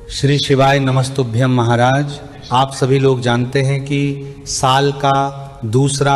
श्री शिवाय नमस्तुभ्यम महाराज। आप सभी लोग जानते हैं कि साल का दूसरा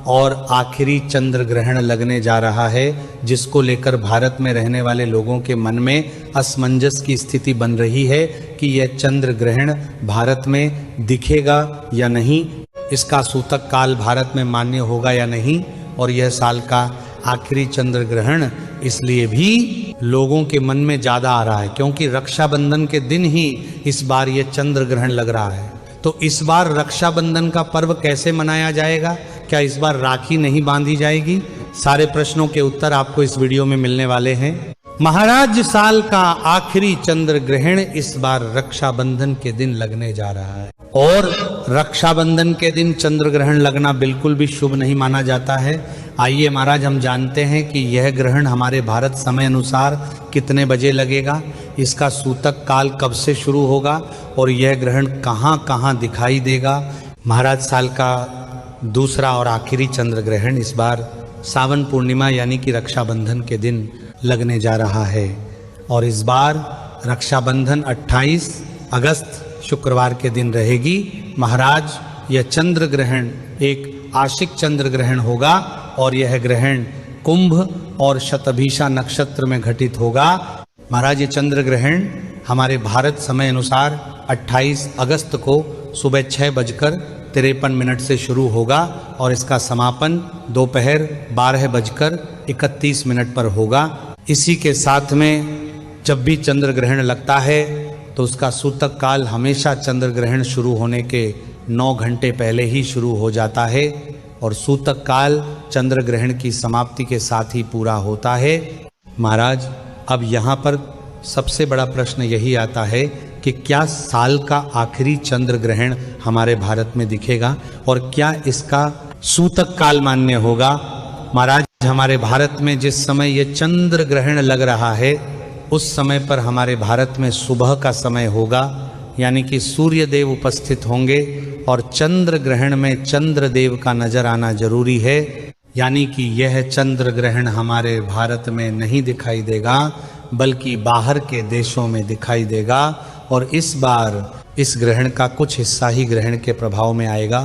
और आखिरी चंद्र ग्रहण लगने जा रहा है, जिसको लेकर भारत में रहने वाले लोगों के मन में असमंजस की स्थिति बन रही है कि यह चंद्र ग्रहण भारत में दिखेगा या नहीं, इसका सूतक काल भारत में मान्य होगा या नहीं। और यह साल का आखिरी चंद्र ग्रहण इसलिए भी लोगों के मन में ज़्यादा आ रहा है क्योंकि रक्षाबंधन के दिन ही इस बार ये चंद्र ग्रहण लग रहा है। तो इस बार रक्षाबंधन का पर्व कैसे मनाया जाएगा? क्या इस बार राखी नहीं बांधी जाएगी? सारे प्रश्नों के उत्तर आपको इस वीडियो में मिलने वाले हैं। महाराज, साल का आखिरी चंद्र ग्रहण इस बार रक्षाबंधन के दिन लगने जा रहा है और रक्षाबंधन के दिन चंद्र ग्रहण लगना बिल्कुल भी शुभ नहीं माना जाता है। आइए महाराज, हम जानते हैं कि यह ग्रहण हमारे भारत समय अनुसार कितने बजे लगेगा, इसका सूतक काल कब से शुरू होगा और यह ग्रहण कहाँ कहाँ दिखाई देगा। महाराज, साल का दूसरा और आखिरी चंद्र ग्रहण इस बार सावन पूर्णिमा यानी कि रक्षाबंधन के दिन लगने जा रहा है और इस बार रक्षाबंधन 28 अगस्त शुक्रवार के दिन रहेगी। महाराज, यह चंद्र ग्रहण एक आशिक चंद्र ग्रहण होगा और यह ग्रहण कुंभ और शतभिषा नक्षत्र में घटित होगा। महाराज, ये चंद्र ग्रहण हमारे भारत समय अनुसार 28 अगस्त को सुबह 6:53 से शुरू होगा और इसका समापन दोपहर 12:31 पर होगा। इसी के साथ में जब भी चंद्र ग्रहण लगता है तो उसका सूतक काल हमेशा चंद्र ग्रहण शुरू होने के 9 घंटे पहले ही शुरू हो जाता है और सूतक काल चंद्र ग्रहण की समाप्ति के साथ ही पूरा होता है। महाराज, अब यहाँ पर सबसे बड़ा प्रश्न यही आता है कि क्या साल का आखिरी चंद्र ग्रहण हमारे भारत में दिखेगा और क्या इसका सूतक काल मान्य होगा? महाराज, हमारे भारत में जिस समय ये चंद्र ग्रहण लग रहा है उस समय पर हमारे भारत में सुबह का समय होगा, यानी कि सूर्य देव उपस्थित होंगे और चंद्र ग्रहण में चंद्र देव का नजर आना जरूरी है, यानी कि यह चंद्र ग्रहण हमारे भारत में नहीं दिखाई देगा बल्कि बाहर के देशों में दिखाई देगा। और इस बार इस ग्रहण का कुछ हिस्सा ही ग्रहण के प्रभाव में आएगा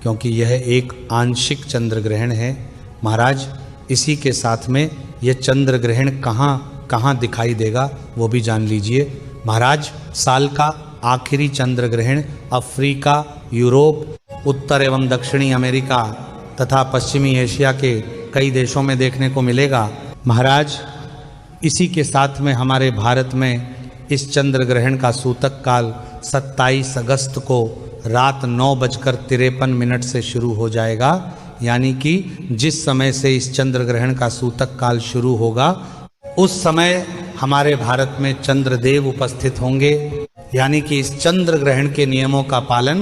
क्योंकि यह एक आंशिक चंद्र ग्रहण है। महाराज, इसी के साथ में यह चंद्र ग्रहण कहाँ कहाँ दिखाई देगा वो भी जान लीजिए। महाराज, साल का आखिरी चंद्र ग्रहण अफ्रीका, यूरोप, उत्तर एवं दक्षिणी अमेरिका तथा पश्चिमी एशिया के कई देशों में देखने को मिलेगा। महाराज, इसी के साथ में हमारे भारत में इस चंद्र ग्रहण का सूतक काल 27 अगस्त को रात 9:53 से शुरू हो जाएगा, यानी कि जिस समय से इस चंद्र ग्रहण का सूतक काल शुरू होगा उस समय हमारे भारत में चंद्रदेव उपस्थित होंगे, यानी कि इस चंद्र ग्रहण के नियमों का पालन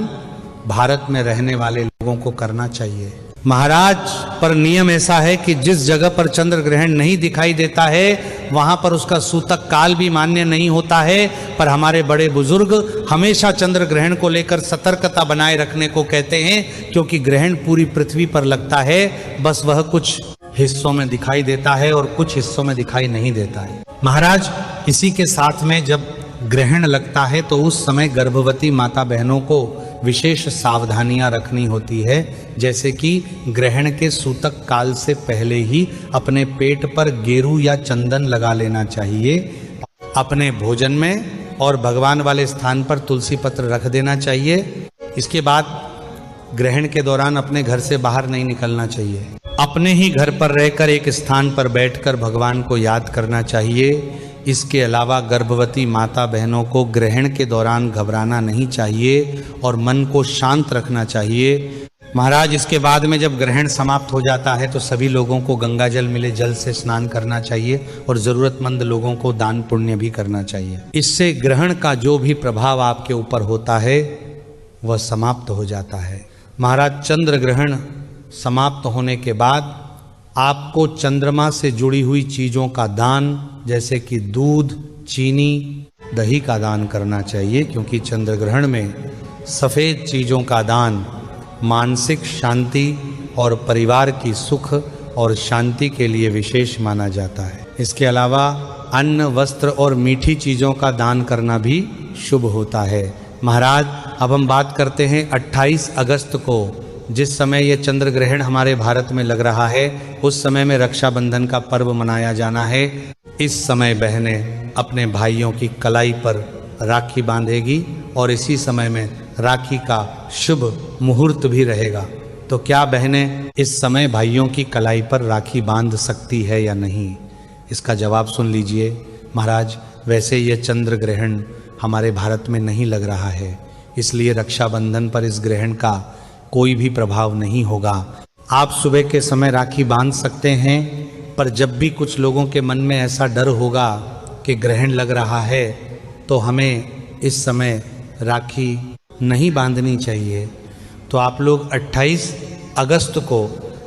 भारत में रहने वाले लोगों को करना चाहिए। महाराज, पर नियम ऐसा है कि जिस जगह पर चंद्र ग्रहण नहीं दिखाई देता है वहां पर उसका सूतक काल भी मान्य नहीं होता है। पर हमारे बड़े बुजुर्ग हमेशा चंद्र ग्रहण को लेकर सतर्कता बनाए रखने को कहते हैं क्योंकि ग्रहण पूरी पृथ्वी पर लगता है, बस वह कुछ हिस्सों में दिखाई देता है और कुछ हिस्सों में दिखाई नहीं देता है। महाराज, इसी के साथ में जब ग्रहण लगता है तो उस समय गर्भवती माता बहनों को विशेष सावधानियां रखनी होती है, जैसे कि ग्रहण के सूतक काल से पहले ही अपने पेट पर गेरू या चंदन लगा लेना चाहिए, अपने भोजन में और भगवान वाले स्थान पर तुलसी पत्र रख देना चाहिए। इसके बाद ग्रहण के दौरान अपने घर से बाहर नहीं निकलना चाहिए, अपने ही घर पर रहकर एक स्थान पर बैठकर भगवान को याद करना चाहिए। इसके अलावा गर्भवती माता बहनों को ग्रहण के दौरान घबराना नहीं चाहिए और मन को शांत रखना चाहिए। महाराज, इसके बाद में जब ग्रहण समाप्त हो जाता है तो सभी लोगों को गंगा जल मिले जल से स्नान करना चाहिए और ज़रूरतमंद लोगों को दान पुण्य भी करना चाहिए। इससे ग्रहण का जो भी प्रभाव आपके ऊपर होता है वह समाप्त हो जाता है। महाराज, चंद्र ग्रहण समाप्त होने के बाद आपको चंद्रमा से जुड़ी हुई चीज़ों का दान, जैसे कि दूध, चीनी, दही का दान करना चाहिए क्योंकि चंद्र ग्रहण में सफ़ेद चीज़ों का दान मानसिक शांति और परिवार की सुख और शांति के लिए विशेष माना जाता है। इसके अलावा अन्न, वस्त्र और मीठी चीज़ों का दान करना भी शुभ होता है। महाराज अब हम बात करते हैं 28 अगस्त को, जिस समय ये चंद्र ग्रहण हमारे भारत में लग रहा है, उस समय में रक्षाबंधन का पर्व मनाया जाना है। इस समय बहनें अपने भाइयों की कलाई पर राखी बांधेगी और इसी समय में राखी का शुभ मुहूर्त भी रहेगा। तो क्या बहनें इस समय भाइयों की कलाई पर राखी बांध सकती है या नहीं, इसका जवाब सुन लीजिए। महाराज वैसे ये चंद्र ग्रहण हमारे भारत में नहीं लग रहा है, इसलिए रक्षाबंधन पर इस ग्रहण का कोई भी प्रभाव नहीं होगा। आप सुबह के समय राखी बांध सकते हैं, पर जब भी कुछ लोगों के मन में ऐसा डर होगा कि ग्रहण लग रहा है, तो हमें इस समय राखी नहीं बांधनी चाहिए। तो आप लोग 28 अगस्त को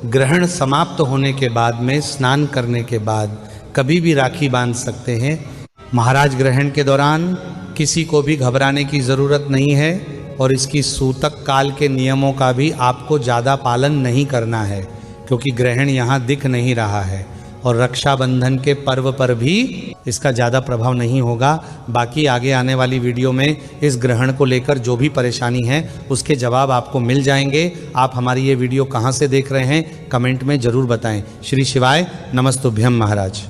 ग्रहण समाप्त होने के बाद में स्नान करने के बाद कभी भी राखी बांध सकते हैं। महाराज ग्रहण के दौरान किसी को भी घबराने की ज़रूरत नहीं है और इसकी सूतक काल के नियमों का भी आपको ज़्यादा पालन नहीं करना है, क्योंकि ग्रहण यहाँ दिख नहीं रहा है और रक्षाबंधन के पर्व पर भी इसका ज़्यादा प्रभाव नहीं होगा। बाकी आगे आने वाली वीडियो में इस ग्रहण को लेकर जो भी परेशानी है उसके जवाब आपको मिल जाएंगे। आप हमारी ये वीडियो कहाँ से देख रहे हैं कमेंट में ज़रूर बताएं। श्री शिवाय नमस्तुभ्यम महाराज।